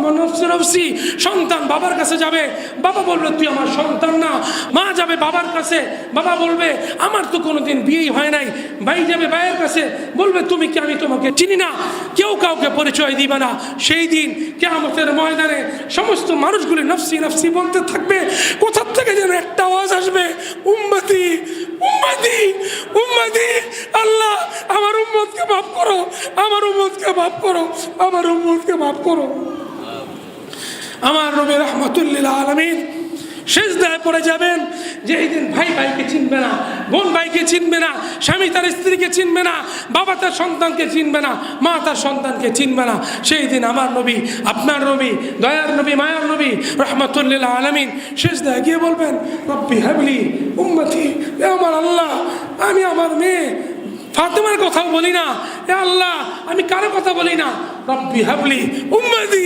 আমার নফসি নফসি। সন্তান বাবার কাছে যাবে, বাবা বলবে তুই আমার সন্তান না। মা যাবে বাবার কাছে, বাবা বলবে আমার তো কোনোদিন বিয়েই হয় নাই। ভাই যাবে ভাইয়ের কাছে, বলবে তুমি কি, আমি তোমাকে চিনি না। কেউ কাউকে পরিচয় দিবে না। সেই দিন কিয়ামতের ময়দানে সমস্ত মানুষগুলি নফসি নফসি বলতে থাকবে। কোথা থেকে যেন একটা আওয়াজ আসবে, উম্মতি উম্মতি উম্মতি। আল্লাহ আমার উম্মতকে মাফ করো, আমার উম্মতকে মাফ করো, আমার উম্মতকে মাফ করো। আমার নবী রাহমাতুল লিল আলামিন সিজদায় পড়ে যাবেন। যেই দিন ভাই ভাইকে চিনবে না, বোন ভাইকে চিনবে না, স্বামী তার স্ত্রীকে চিনবে না, বাবা তার সন্তানকে চিনবে না, মা তার সন্তানকে চিনবে না। সেই দিন আমার নবী, আপনার নবী, দয়ার নবী, মায়ার নবী রাহমাতুল লিল আলামিন সিজদায় গিয়ে বলবেন রব্বি হাবলি উম্মতি। এ আমার আল্লাহ, আমি আমার মেয়ে ফাতেমার কথাও বলি না, এ আল্লাহ আমি কারো কথা বলি না। রব্বি হাবলি উম্মতি,